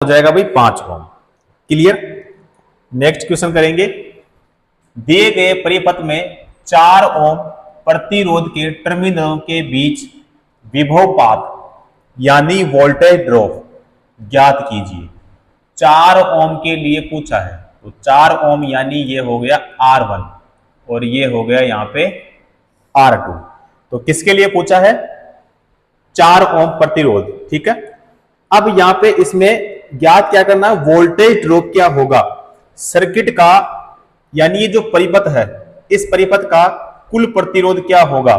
जाएगा भाई 5 ओम। Clear. Next question करेंगे। दिए गए परिपथ में 4 ओम प्रतिरोध के टर्मिनलों के बीच विभवपात यानी वोल्टेज ड्रॉप ज्ञात कीजिए। 4 ओम के लिए पूछा है, तो 4 ओम यानी ये हो गया R1 और ये हो गया यहां पे R2। तो किसके लिए पूछा है? 4 ओम प्रतिरोध। ठीक है। अब यहां पे इसमें ज्ञात क्या करना है? वोल्टेज ड्रॉप क्या होगा सर्किट का, यानी ये जो परिपथ है इस परिपथ का कुल प्रतिरोध क्या होगा।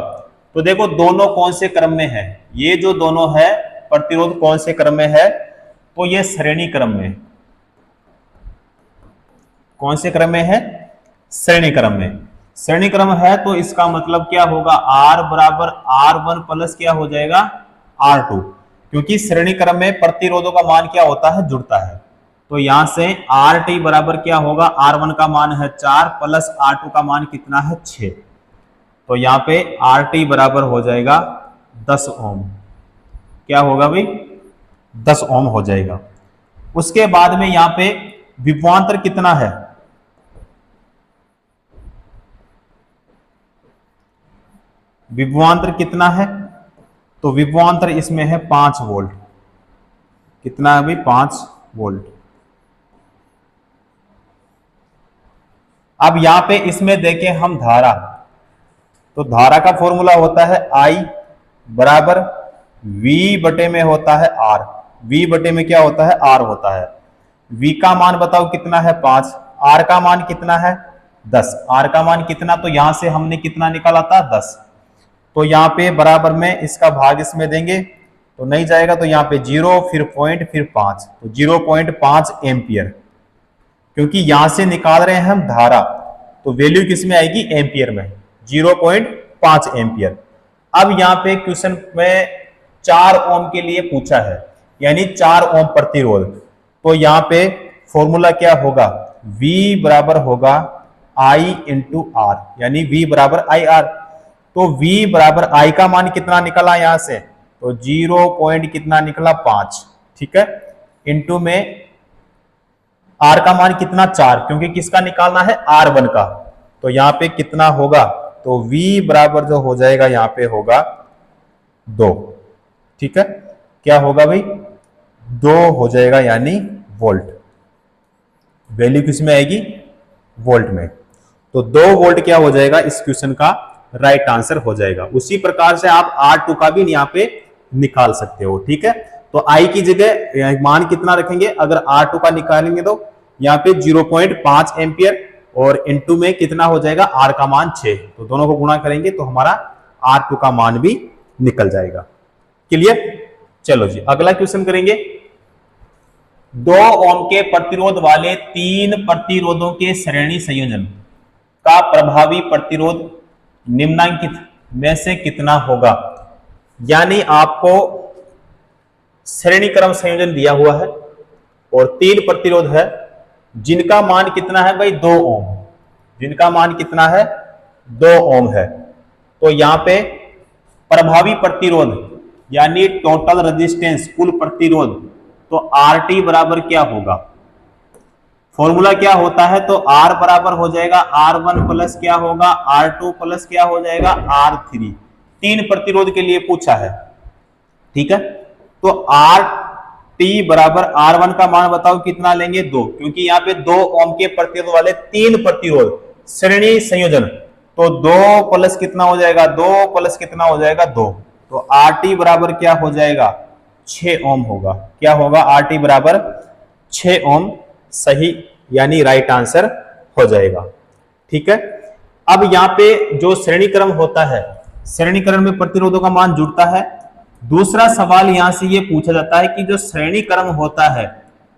तो देखो दोनों कौन से क्रम में है? ये जो दोनों है प्रतिरोध कौन से क्रम में है? तो ये श्रेणी क्रम में। कौन से क्रम में है? श्रेणी क्रम में। श्रेणी क्रम है तो इसका मतलब क्या होगा? R बराबर R1 प्लस क्या हो जाएगा? R2, क्योंकि श्रेणी क्रम में प्रतिरोधों का मान क्या होता है? जुड़ता है। तो यहां से RT बराबर क्या होगा? R1 का मान है 4 प्लस R2 का मान कितना है? 6। तो यहां पे RT बराबर हो जाएगा 10 ओम। क्या होगा भाई? 10 ओम हो जाएगा। उसके बाद में यहां पे विभवांतर कितना है? विभवांतर कितना है? तो विभवांतर इसमें है 5 वोल्ट। कितना है भाई? 5 वोल्ट। अब यहां पे इसमें देखें हम धारा, तो धारा का फॉर्मूला होता है I बराबर V बटे में होता है R। V बटे में क्या होता है? R होता है। V का मान बताओ कितना है? 5। R का मान कितना है? 10। R का मान कितना? तो यहां से हमने कितना निकाला था? 10। तो यहां पे बराबर में इसका भाग इसमें देंगे तो नहीं जाएगा, तो यहां पे 0 फिर पॉइंट फिर 5, तो 0.5 एम्पियर। क्योंकि यहां से निकाल रहे हैं हम धारा, तो वैल्यू किसमें आएगी? एम्पियर में। 0.5 एम्पियर। अब यहां पे क्वेश्चन में 4 ओम के लिए पूछा है, यानी 4 ओम प्रतिरोध। तो यहां पे फॉर्मूला क्या होगा? V बराबर होगा I इंटू R, यानी V बराबर IR। तो V बराबर I का मान कितना निकला यहां से? तो 0 पॉइंट कितना निकला? 5। ठीक है। इंटू में R का मान कितना? 4, क्योंकि किसका निकालना है? R1 का। तो यहां पे कितना होगा? तो V बराबर जो हो जाएगा यहां पे होगा 2। ठीक है। क्या होगा भाई? 2 हो जाएगा, यानी वोल्ट। वैल्यू किसमें आएगी? वोल्ट में। तो 2 वोल्ट क्या हो जाएगा? इस क्वेश्चन का राइट आंसर हो जाएगा। उसी प्रकार से आप R2 का भी यहां पे निकाल सकते हो। ठीक है। तो I की जगह मान कितना रखेंगे? अगर R2 का निकालेंगे तो यहाँ पे 0.5 एम्पियर और इनटू में कितना हो जाएगा? R का मान 6। तो दोनों को गुणा करेंगे तो हमारा R2 का मान भी निकल जाएगा। क्लियर। चलो जी अगला क्वेश्चन करेंगे। 2 ओम के प्रतिरोध वाले 3 प्रतिरोधों के श्रेणी संयोजन का प्रभावी प्रतिरोध निम्नलिखित में से कितना होगा? यानी आपको श्रेणी क्रम संयोजन दिया हुआ है और 3 प्रतिरोध है जिनका मान कितना है भाई? 2 ओम। जिनका मान कितना है? 2 ओम है। तो यहां पे प्रभावी प्रतिरोध यानी टोटल रेजिस्टेंस, कुल प्रतिरोध, तो RT बराबर क्या होगा? फॉर्मूला क्या होता है? तो R बराबर हो जाएगा R1 प्लस क्या होगा? R2 प्लस क्या हो जाएगा? R3। 3 प्रतिरोध के लिए पूछा है। ठीक है। तो RT बराबर R1 का मान बताओ कितना लेंगे? 2, क्योंकि यहाँ पे 2 ओम के प्रतिरोध वाले 3 प्रतिरोध श्रेणी संयोजन, तो 2 प्लस कितना हो जाएगा? 2 प्लस कितना हो जाएगा? 2। तो RT बराबर क्या हो जाएगा? 6 ओम होगा। क्या होगा? RT बराबर 6 ओम सही, यानी राइट आंसर हो जाएगा। ठीक है। अब यहां पे जो श्रेणी क्रम होता है, श्रेणी क्रम में प्रतिरोधों का मान जुड़ता है। दूसरा सवाल यहां से ये पूछा जाता है कि जो श्रेणी क्रम होता है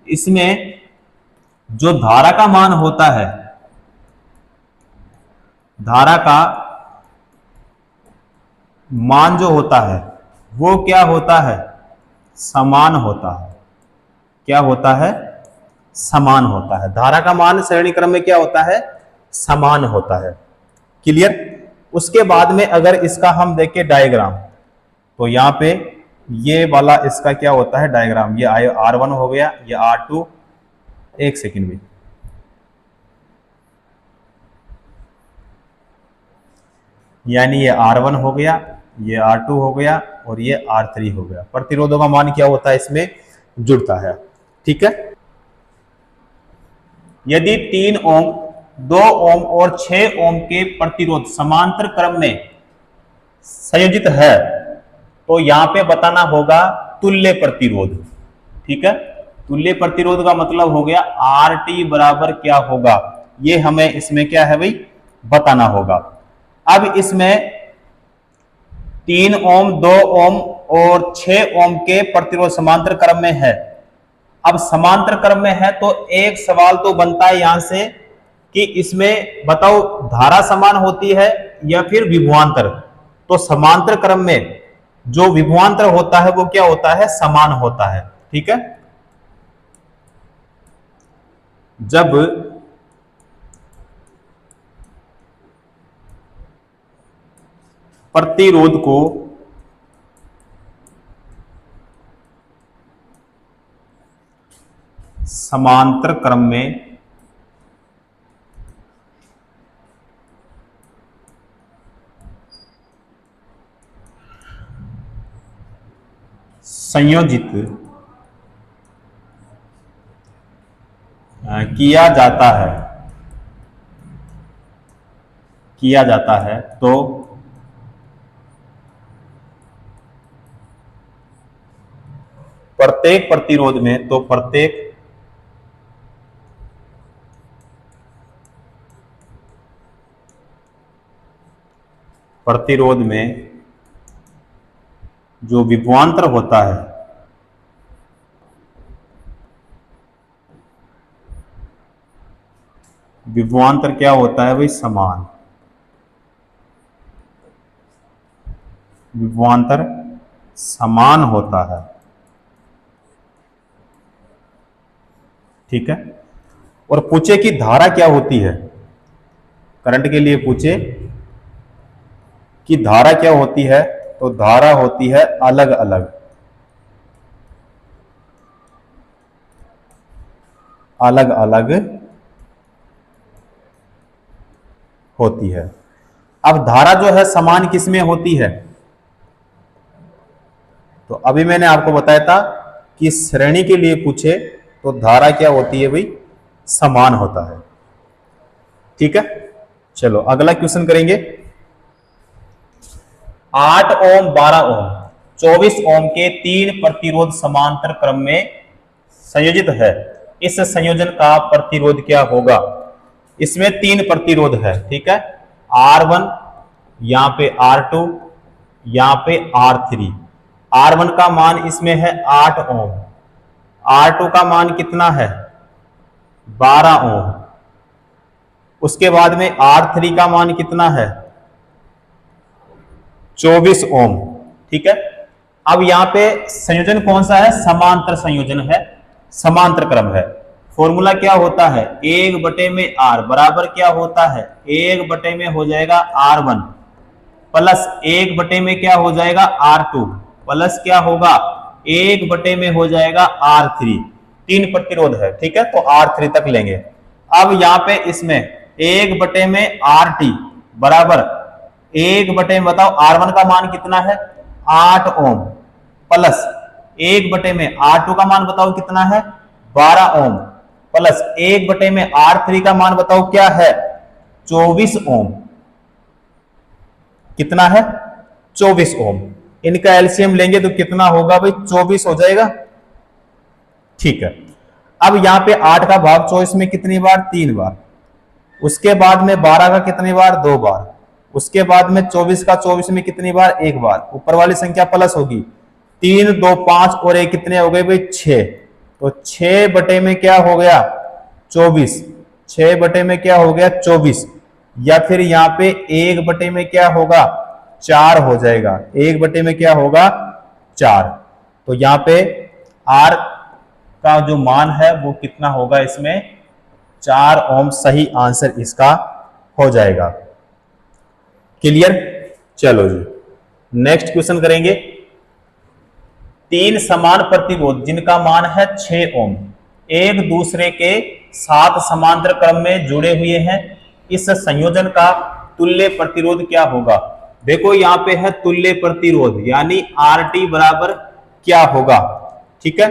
इसमें जो धारा का मान होता है, धारा का मान जो होता है वो क्या होता है? समान होता है। क्या होता है? समान होता है। धारा का मान श्रेणी क्रम में क्या होता है? समान होता है। क्लियर। उसके बाद में अगर इसका हम देखें डायग्राम, तो यहां पे ये वाला इसका क्या होता है डायग्राम, ये R1 हो गया, ये R2, एक सेकेंड में, यानी ये R1 हो गया, ये R2 हो गया और ये R3 हो गया। प्रतिरोधों का मान क्या होता है इसमें जुड़ता है। ठीक है, यदि 3 ओम, 2 ओम और 6 ओम के प्रतिरोध समांतर क्रम में संयोजित है तो यहां पे बताना होगा तुल्य प्रतिरोध। ठीक है, तुल्य प्रतिरोध का मतलब हो गया RT बराबर क्या होगा, ये हमें इसमें क्या है भाई बताना होगा। अब इसमें 3 ओम, 2 ओम और 6 ओम के प्रतिरोध समांतर क्रम में है। अब समांतर क्रम में है तो एक सवाल तो बनता है यहां से कि इसमें बताओ धारा समान होती है या फिर विभवांतर। तो समांतर क्रम में जो विभवांतर होता है वो क्या होता है, समान होता है। ठीक है, जब प्रतिरोध को समांतर क्रम में संयोजित किया जाता है तो प्रत्येक प्रतिरोध में, तो प्रत्येक प्रतिरोध में जो विभवांतर होता है विभवांतर क्या होता है भाई, समान। विभवांतर समान होता है। ठीक है, और पूछे कि धारा क्या होती है, करंट के लिए पूछे कि धारा क्या होती है, तो धारा होती है अलग अलग होती है। अब धारा जो है समान किसमें होती है, तो अभी मैंने आपको बताया था कि श्रेणी के लिए पूछे तो धारा क्या होती है भाई, समान होता है। ठीक है, चलो अगला क्वेश्चन करेंगे। 8 ओम, 12 ओम, 24 ओम के 3 प्रतिरोध समांतर क्रम में संयोजित है। इस संयोजन का प्रतिरोध क्या होगा। इसमें 3 प्रतिरोध है। ठीक है, R1, यहां पे R2, यहां पे R3। R1 का मान इसमें है 8 ओम, R2 का मान कितना है 12 ओम, उसके बाद में R3 का मान कितना है 24 ओम। ठीक है, अब यहां पे संयोजन कौन सा है, समांतर संयोजन है, समांतर क्रम है। फॉर्मूला क्या होता है, 1/R बराबर क्या होता है, 1 में हो जाएगा R1 प्लस 1 क्या हो जाएगा R2 प्लस क्या होगा 1 में हो जाएगा R3। 3 प्रतिरोध है। ठीक है, तो R3 तक लेंगे। अब यहां पे इसमें 1/RT बराबर 1 में बताओ R1 का मान कितना है 8 ओम प्लस 1 R2 का मान बताओ कितना है 12 ओम प्लस 1 R3 का मान बताओ क्या है 24 ओम। कितना है 24 ओम। इनका एलसीएम लेंगे तो कितना होगा भाई 24 हो जाएगा। ठीक है, अब यहां पे 8 का भाग 24 में कितनी बार 3 बार, उसके बाद में 12 का कितनी बार 2 बार, उसके बाद में 24 का 24 में कितनी बार 1 बार। ऊपर वाली संख्या प्लस होगी 3 2 5 और 1 कितने हो गए भाई 6। तो 6 में क्या हो गया 24, 6 में क्या हो गया 24, या फिर यहां पे 1 में क्या होगा 4 हो जाएगा। 1 में क्या होगा 4। तो यहां पे R का जो मान है वो कितना होगा इसमें 4 ओम। सही आंसर इसका हो जाएगा। क्लियर। चलो जी नेक्स्ट क्वेश्चन करेंगे। तीन समान प्रतिरोध जिनका मान है 6 ओम एक दूसरे के साथ समांतर क्रम में जुड़े हुए हैं, इस संयोजन का तुल्य प्रतिरोध क्या होगा। देखो यहां पे है तुल्य प्रतिरोध, यानी RT बराबर क्या होगा। ठीक है,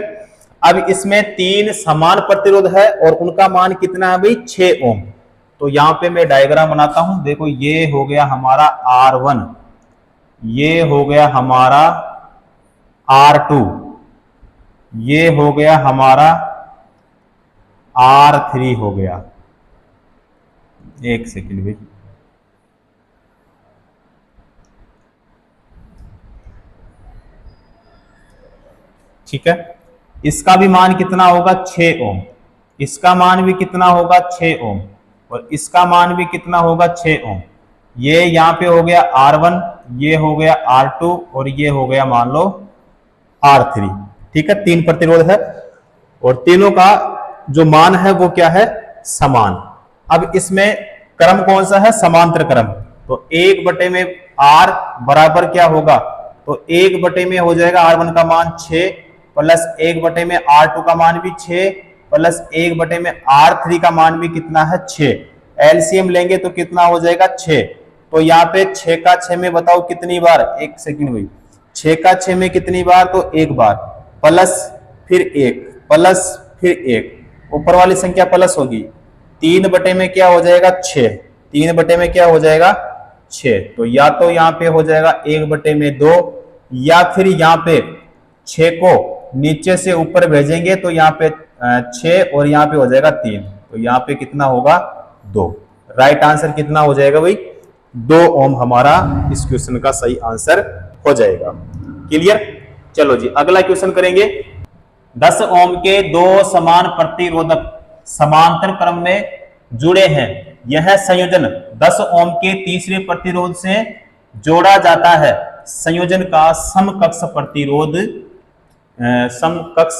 अब इसमें तीन समान प्रतिरोध है और उनका मान कितना है भाई 6 ओम। तो यहां पे मैं डायग्राम बनाता हूं। देखो ये हो गया हमारा R1, ये हो गया हमारा R2, ये हो गया हमारा R3 हो गया। एक सेकंड भाई, ठीक है, इसका भी मान कितना होगा 6 ओम, इसका मान भी कितना होगा 6 ओम और इसका मान भी कितना होगा 6 ओम। ये यहां पे हो गया R1, ये हो गया R2 और ये हो गया मान लो R3। ठीक है, तीन प्रतिरोध है और तीनों का जो मान है वो क्या है समान। अब इसमें क्रम कौन सा है समांतर क्रम। तो 1/में R बराबर क्या होगा, तो 1/में हो जाएगा R1 का मान 6 प्लस 1/में R2 का मान भी 6 प्लस 1/में R3 का मान भी कितना है 6। एलसीएम लेंगे तो कितना हो जाएगा 6। तो यहाँ पे 6 का 6 में बताओ कितनी बार, एक सेकंड भाई, 6 का 6 में कितनी बार, तो एक बार, प्लस फिर 1 प्लस फिर 1, ऊपर वाली संख्या प्लस होगी। 3/में क्या हो जाएगा 6, 3/में क्या हो जाएगा 6। तो या तो यहाँ पे हो जाएगा 1/2 या फिर यहाँ पे 6 को नीचे से ऊपर भेजेंगे तो यहाँ पे 6 और यहाँ पे हो जाएगा 3, तो यहाँ पे कितना होगा 2। राइट आंसर कितना हो जाएगा भाई 2 ओम हमारा इस क्वेश्चन का सही आंसर हो जाएगा। क्लियर। चलो जी अगला क्वेश्चन करेंगे। 10 ओम के दो समान प्रतिरोधक समांतर क्रम में जुड़े हैं, यह संयोजन 10 ओम के तीसरे प्रतिरोध से जोड़ा जाता है, संयोजन का समकक्ष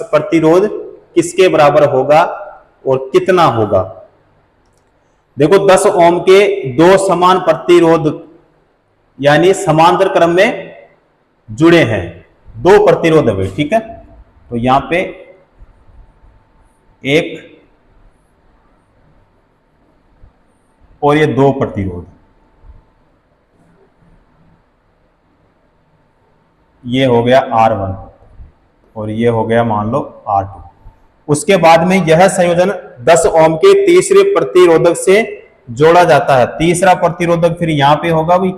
प्रतिरोध किसके बराबर होगा और कितना होगा। देखो 10 ओम के दो समान प्रतिरोध यानी समांतर क्रम में जुड़े हैं, दो प्रतिरोध है। ठीक है, तो यहां पे एक और ये दो प्रतिरोध, ये हो गया R1 और ये हो गया मान लो R2। उसके बाद में यह संयोजन 10 ओम के तीसरे प्रतिरोधक से जोड़ा जाता है, तीसरा प्रतिरोधक फिर यहां पे होगा भी।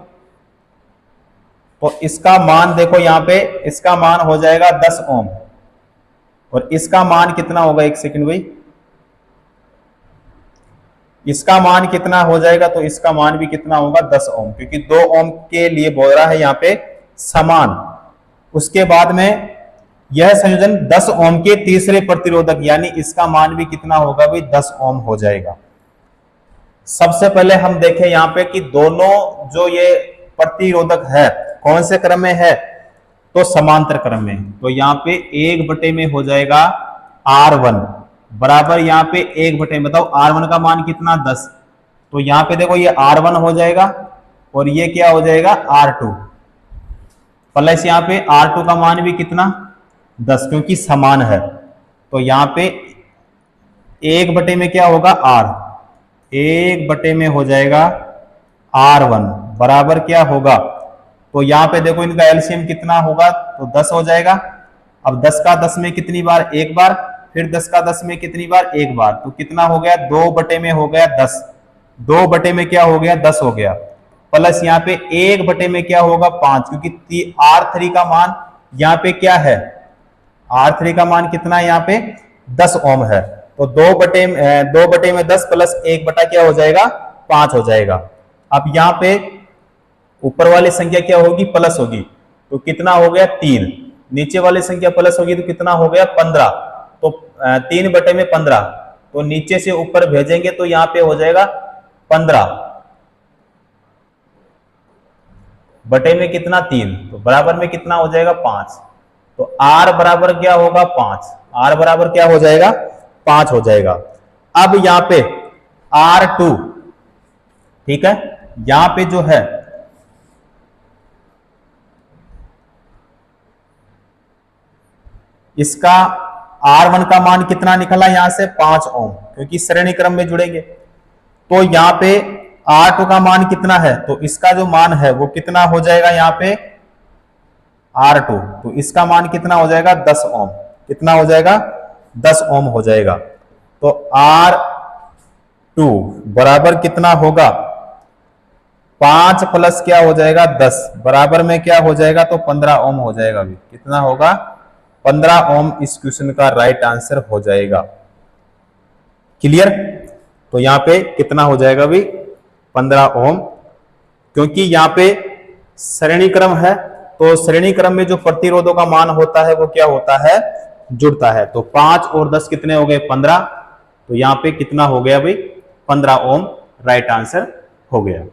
तो इसका मान देखो यहां पे इसका मान हो जाएगा 10 ओम और इसका मान कितना होगा, एक सेकंड भाई, इसका मान कितना हो जाएगा, तो इसका मान भी कितना होगा 10 ओम, क्योंकि 2 ओम के लिए बोल रहा है यहां पे समान। उसके बाद में यह संयोजन 10 ओम के तीसरे प्रतिरोधक यानी इसका मान भी कितना होगा भाई 10 ओम हो जाएगा। सबसे पहले हम देखें यहां पे कि दोनों जो ये प्रतिरोधक है कौन से क्रम में है, तो समांतर क्रम में। तो यहां पे 1/, में हो जाएगा R1 बराबर यहां पे 1/, बताओ R1 का मान कितना 10, तो यहां पे देखो ये R1 हो जाएगा और ये क्या हो जाएगा R2 प्लस यहां पे R2 का मान भी कितना 10 क्योंकि समान है। तो यहां पे 1/, में क्या होगा R, 1/, में हो जाएगा R1 बराबर क्या होगा, तो यहां पे देखो इनका एलसीएम कितना होगा, तो 10 हो जाएगा। अब 10 का 10 में कितनी बार, एक बार, फिर 10 का 10 में कितनी बार, एक बार, तो कितना हो गया 2/, में हो गया 10, 2/, में क्या हो गया 10 हो गया, प्लस यहाँ पे 1/, में क्या होगा 5 क्योंकि R3 का मान यहाँ पे क्या है, R3 का मान कितना है यहाँ पे 10 ओम है। तो 2/, में 10 प्लस 1/, क्या हो जाएगा 5 हो जाएगा। अब यहाँ पे ऊपर वाली संख्या क्या होगी प्लस होगी, तो कितना हो गया 3, नीचे वाली संख्या प्लस होगी तो कितना हो गया 15, तो 3/, में 15, तो नीचे से ऊपर भेजेंगे तो यहाँ पे हो जाएगा 15/, में कितना 3, तो बराबर में कितना हो जाएगा 5, तो R बराबर क्या होगा 5, R बराबर क्या हो जाएगा 5 हो जाएगा। अब यहां पे R2, ठीक है, यहां पे जो है इसका R1 का मान कितना निकला यहां से 5 ओम, क्योंकि श्रेणी क्रम में जुड़ेंगे। तो यहाँ पे R2 का मान कितना है, तो इसका जो मान है वो कितना हो जाएगा यहाँ पे R2, तो इसका मान कितना हो जाएगा 10 ओम, कितना हो जाएगा 10 ओम हो जाएगा। तो R2 बराबर कितना होगा 5 प्लस क्या हो जाएगा 10 बराबर में क्या हो जाएगा, तो 15 ओम हो जाएगा। अभी कितना होगा 15 ओम इस क्वेश्चन का राइट आंसर हो जाएगा। क्लियर। तो यहां पे कितना हो जाएगा अभी 15 ओम, क्योंकि यहां पे श्रेणी क्रम है, तो श्रेणी क्रम में जो प्रतिरोधों का मान होता है वो क्या होता है जुड़ता है। तो 5 और 10 कितने हो गए 15, तो यहां पे कितना हो गया भाई 15 ओम राइट आंसर हो गया।